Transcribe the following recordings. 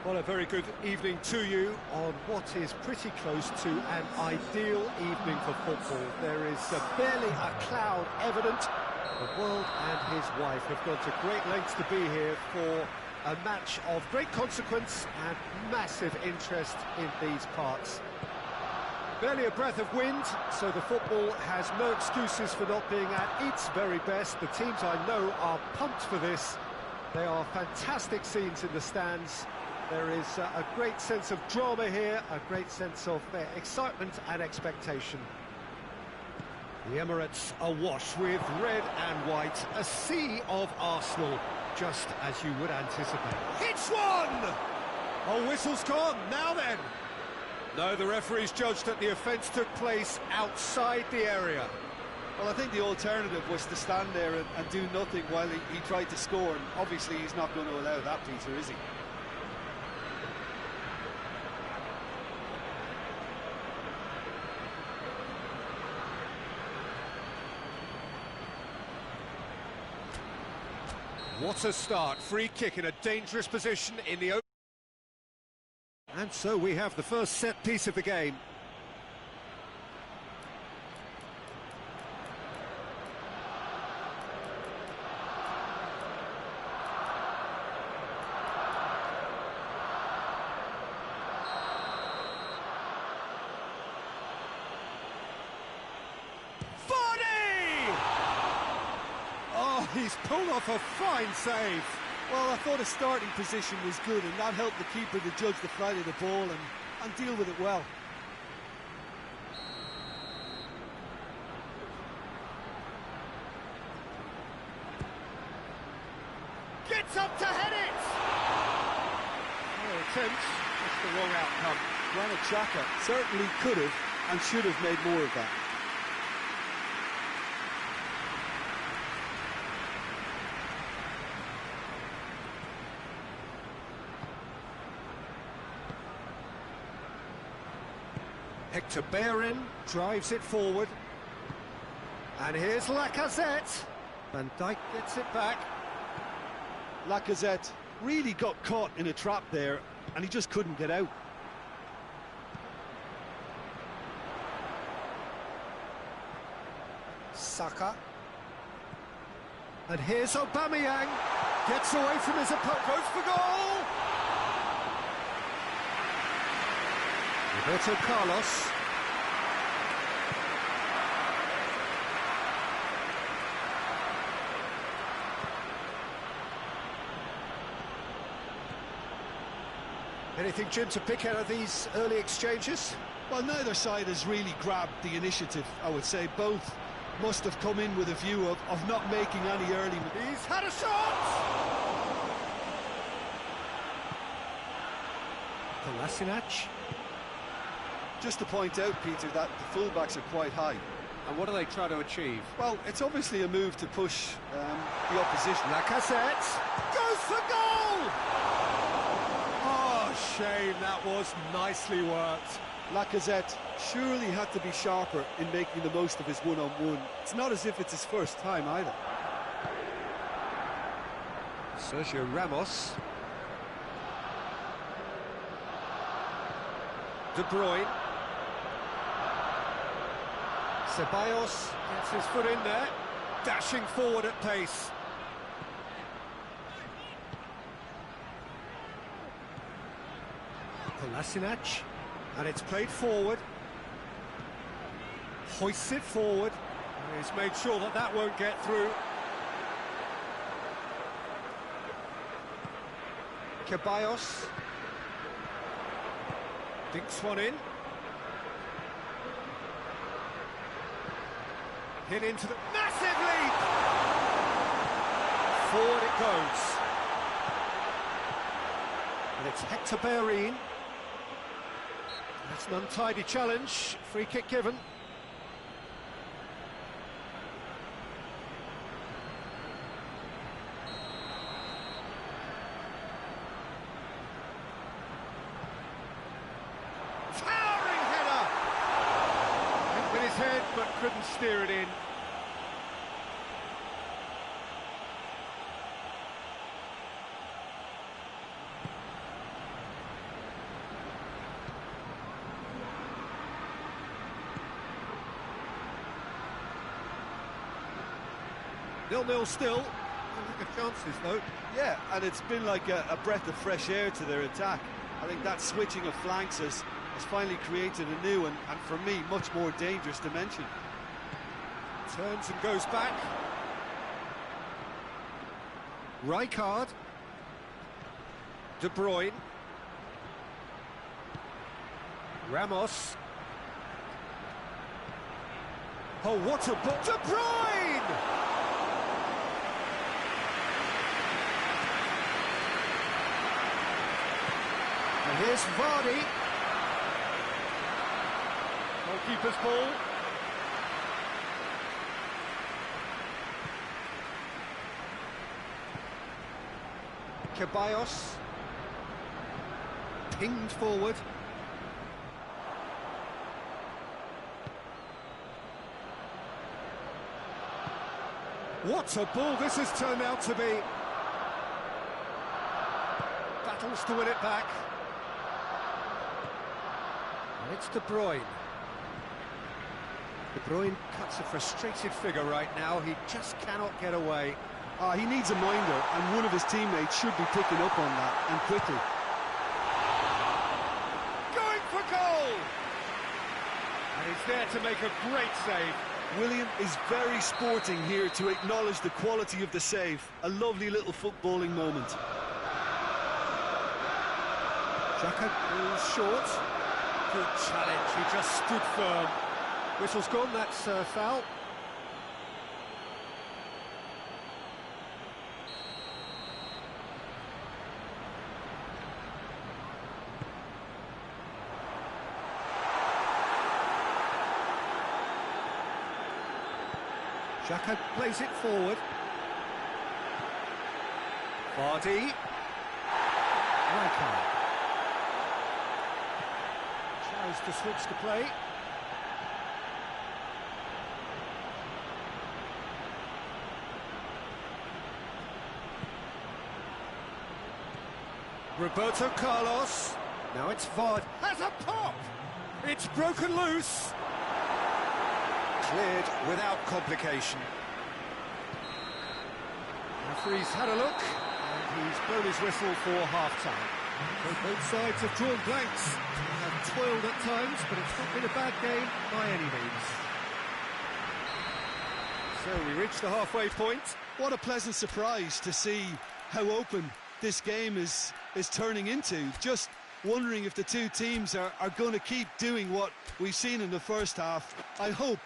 Well, a very good evening to you on what is pretty close to an ideal evening for football. There is barely a cloud evident. The world and his wife have gone to great lengths to be here for a match of great consequence and massive interest in these parts. Barely a breath of wind, so the football has no excuses for not being at its very best. The teams I know are pumped for this. There are fantastic scenes in the stands. There is a great sense of drama here, a great sense of excitement and expectation. The Emirates awash with red and white, a sea of Arsenal, just as you would anticipate. Hits one! Oh, whistle's gone, now then! No, the referee's judged that the offence took place outside the area. Well, I think the alternative was to stand there and do nothing while he tried to score, and obviously he's not going to allow that, Peter, is he? What a start, free kick in a dangerous position in the open. And so we have the first set piece of the game. He's pulled off a fine save. Well, I thought his starting position was good, and that helped the keeper to judge the flight of the ball and deal with it well. Gets up to head it! No attempt, that's the wrong outcome. Granit Xhaka certainly could have and should have made more of that. Hector Bellerin drives it forward. And here's Lacazette. Van Dijk gets it back. Lacazette really got caught in a trap there, and he just couldn't get out. Saka. And here's Aubameyang. Gets away from his opponent. Goes for goal! Roberto Carlos. Anything, Jim, to pick out of these early exchanges? Well, neither side has really grabbed the initiative, I would say. Both must have come in with a view of not making any early... He's had a shot! Kolasinac. Just to point out, Peter, that the fullbacks are quite high. And what do they try to achieve? Well, it's obviously a move to push the opposition. Lacazette goes for goal! Oh, shame, that was nicely worked. Lacazette surely had to be sharper in making the most of his one-on-one. It's not as if it's his first time either. Sergio Ramos. De Bruyne. Ceballos gets his foot in there, dashing forward at pace. Kolasinac, and it's played forward. Hoists it forward. And he's made sure that that won't get through. Ceballos dinks one in. Hit into the massive leap! Forward it goes. And it's Hector Bellerin. That's an untidy challenge. Free kick given. Towering header! Hit with his head, but couldn't steer it in. 0-0 still. Lack of chances, though. Yeah, and it's been like a breath of fresh air to their attack. I think that switching of flanks has finally created a new and for me, much more dangerous dimension. Turns and goes back. Rijkaard. De Bruyne. Ramos. Oh, what a ball! De Bruyne! And here's Vardy. Goalkeeper's ball. Ceballos. Pinged forward. What a ball this has turned out to be. Battles to win it back. And it's De Bruyne. De Bruyne cuts a frustrated figure right now. He just cannot get away. He needs a minder, and one of his teammates should be picking up on that, and quickly. Going for goal! And he's there to make a great save. William is very sporting here to acknowledge the quality of the save. A lovely little footballing moment. Xhaka goes short. Good challenge, he just stood firm. Whistle's gone, that's foul. Xhaka plays it forward. Vardy. Rijkaard. Tries to switch the play. Roberto Carlos. Now it's Vardy. Has a pop! It's broken loose. Cleared without complication. Referee's had a look, and he's blown his whistle for half-time. Both sides have drawn blanks, have toiled at times, but it's not been a bad game by any means. So we reach the halfway point. What a pleasant surprise to see how open this game is turning into. Just wondering if the two teams are going to keep doing what we've seen in the first half. I hope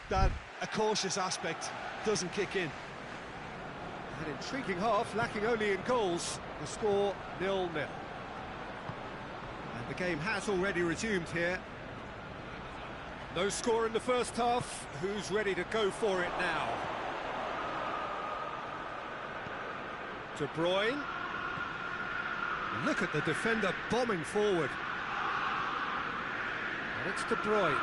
that a cautious aspect doesn't kick in. An intriguing half, lacking only in goals. The score 0-0. And the game has already resumed here. No score in the first half. Who's ready to go for it now? De Bruyne. Look at the defender bombing forward. And it's De Bruyne.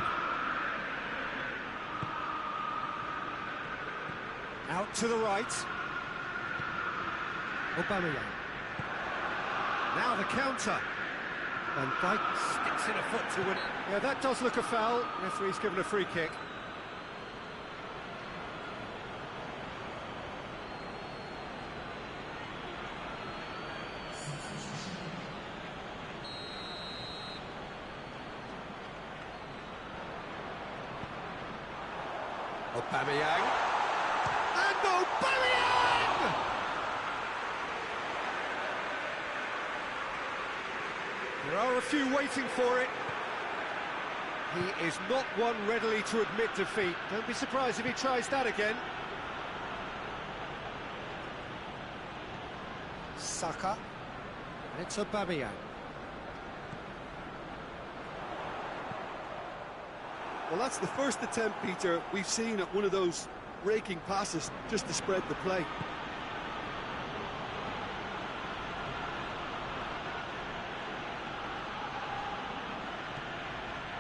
Out to the right. Aubameyang. Now the counter. Van Dijk sticks in a foot to win it. Yeah, that does look a foul. Referee's given a free kick. Aubameyang. And Aubameyang! There are a few waiting for it. He is not one readily to admit defeat. Don't be surprised if he tries that again. Saka. And it's Aubameyang. Well, that's the first attempt, Peter, we've seen at one of those raking passes just to spread the play.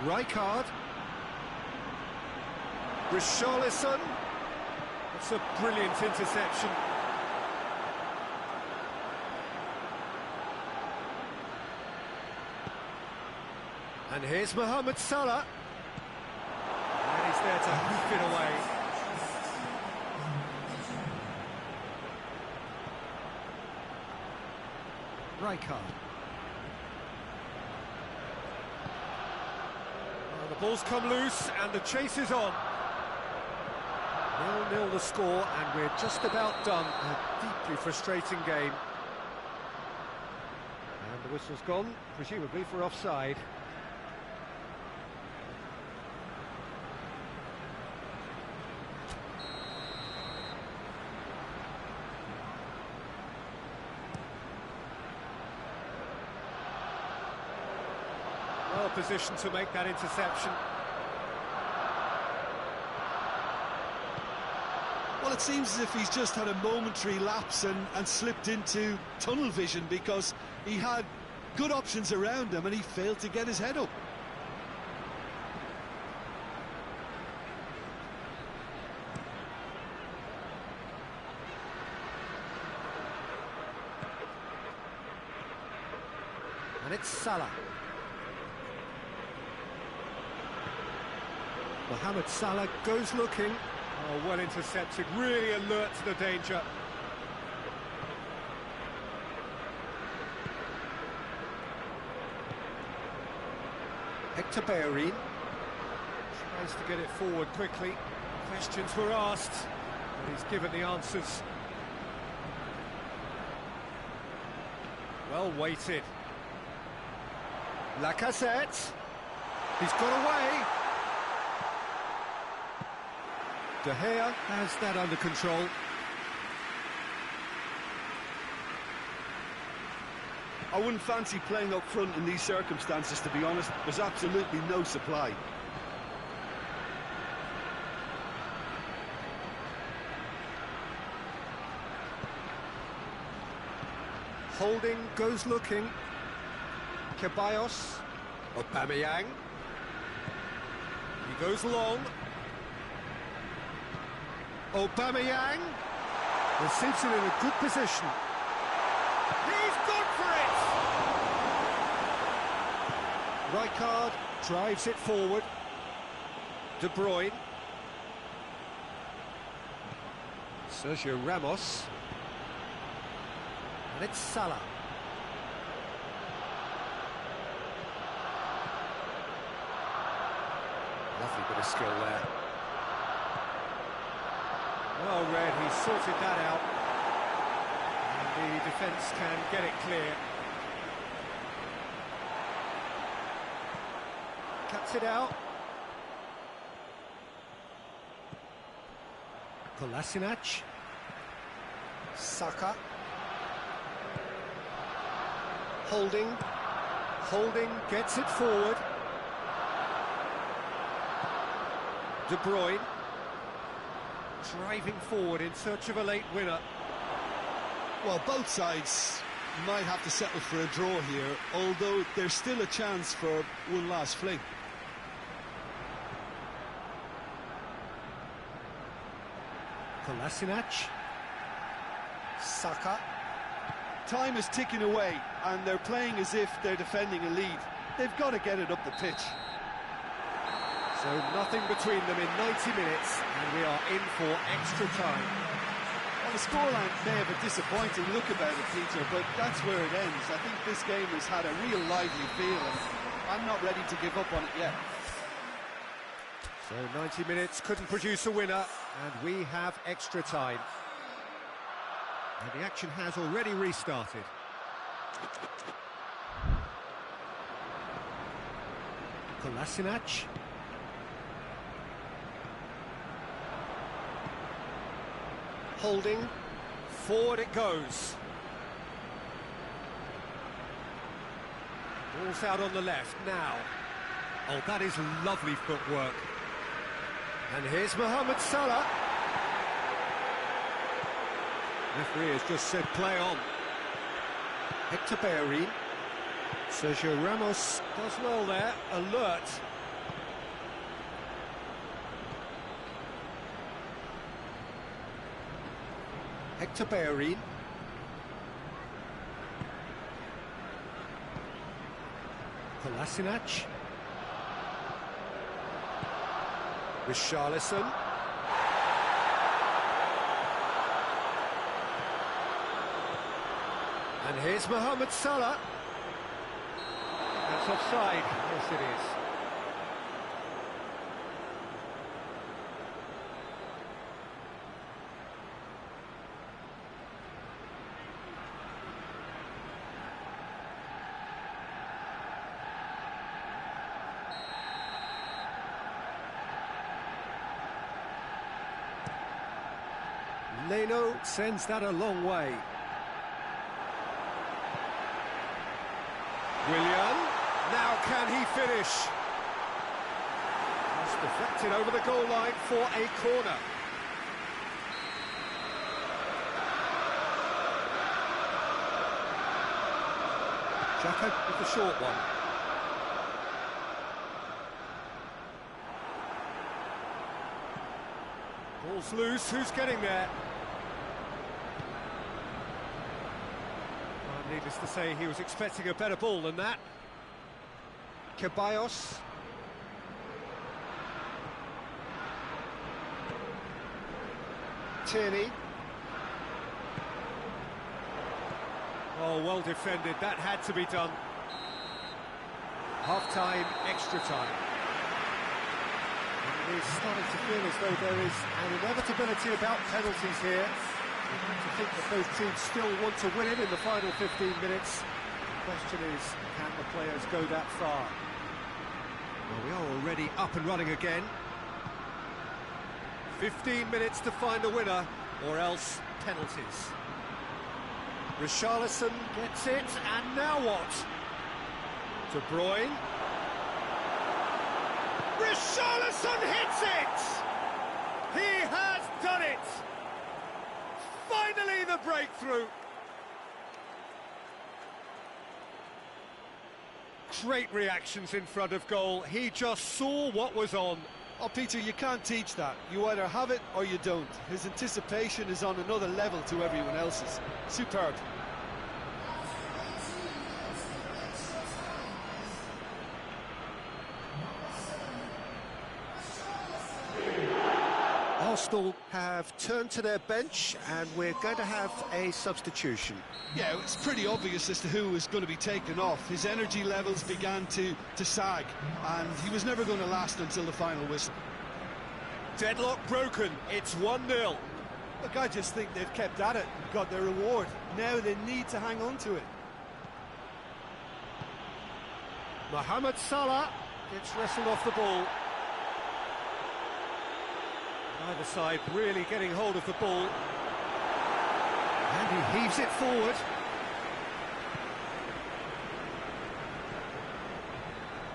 Rijkaard. Richarlison. That's a brilliant interception. And here's Mohamed Salah. And he's there to hoof it away. Rijkaard. Well, the ball's come loose and the chase is on. 0-0 the score, and we're just about done. A deeply frustrating game. And the whistle's gone, presumably for offside. Well positioned to make that interception. Well, it seems as if he's just had a momentary lapse and slipped into tunnel vision, because he had good options around him and he failed to get his head up. And it's Salah. Mohamed Salah goes looking. Oh, well intercepted, really alert to the danger. Hector Bellerin tries to get it forward quickly. Questions were asked, and he's given the answers. Well weighted. Lacazette. He's got away. De Gea has that under control. I wouldn't fancy playing up front in these circumstances, to be honest. There's absolutely no supply. Holding goes looking. Ceballos. Aubameyang. He goes long. Aubameyang. The Simpson in a good position. He's gone for it! Rijkaard drives it forward. De Bruyne. Sergio Ramos. And it's Salah. Lovely bit of skill there. Well read, he sorted that out. And the defence can get it clear. Cuts it out. Kolasinac. Saka. Holding gets it forward. De Bruyne. Driving forward in search of a late winner. Well, both sides might have to settle for a draw here, although there's still a chance for one last fling. Kolasinac. Saka. Time is ticking away, and they're playing as if they're defending a lead. They've got to get it up the pitch. So nothing between them in 90 minutes, and we are in for extra time. Well, the scoreline may have a disappointing look about it, Peter, but that's where it ends. I think this game has had a real lively feel, and I'm not ready to give up on it yet. So 90 minutes couldn't produce a winner, and we have extra time. And the action has already restarted. Kolasinac. Holding. Forward it goes. Ball's out on the left now. Oh, that is lovely footwork. And here's Mohamed Salah. Referee has just said play on. Hector Bellerin. Sergio Ramos does well there, alert. Hector Bellerin. Kolasinac. Richarlison. And here's Mohamed Salah. That's offside. Yes, it is. Leno sends that a long way. Willian, now can he finish? Just deflected over the goal line for a corner. Xhaka with the short one. Ball's loose, who's getting there? Needless to say, he was expecting a better ball than that. Ceballos. Tierney. Oh, well defended. That had to be done. Half-time, extra time. And it's starting to feel as though there is an inevitability about penalties here. I think that both teams still want to win it in the final 15 minutes. The question is, can the players go that far? Well, we are already up and running again. 15 minutes to find a winner, or else penalties. Richarlison gets it, and now what? De Bruyne. Richarlison hits it! He has done it! Finally the breakthrough. Great reactions in front of goal. He just saw what was on. Oh, Peter, you can't teach that. You either have it or you don't. His anticipation is on another level to everyone else's. Superb. Arsenal have turned to their bench and we're going to have a substitution. Yeah, it's pretty obvious as to who was going to be taken off. His energy levels began to sag, and he was never going to last until the final whistle. Deadlock broken, it's 1-0. Look, I just think they've kept at it, got their reward. Now they need to hang on to it. Mohamed Salah gets wrestled off the ball. Either side really getting hold of the ball. And he heaves it forward.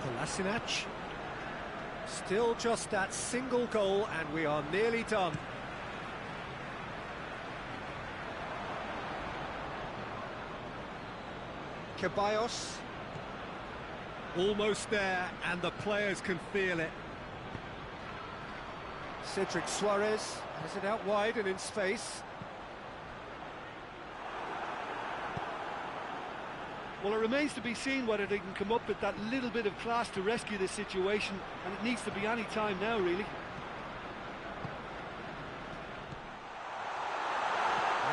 Kolasinac. Still just that single goal and we are nearly done. Ceballos. Almost there and the players can feel it. Cedric Suarez has it out wide and in space. Well, it remains to be seen whether they can come up with that little bit of class to rescue this situation, and it needs to be any time now, really.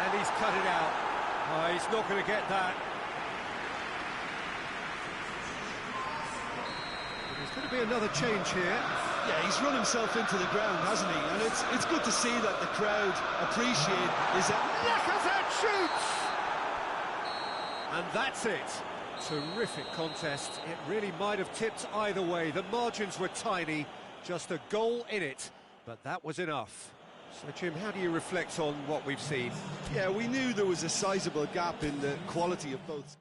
And he's cut it out. Oh, he's not going to get that. There's going to be another change here. Yeah, he's run himself into the ground, hasn't he? And it's good to see that the crowd appreciate his... Lacazette shoots! And that's it. Terrific contest. It really might have tipped either way. The margins were tiny, just a goal in it, but that was enough. So, Jim, how do you reflect on what we've seen? Yeah, we knew there was a sizable gap in the quality of both.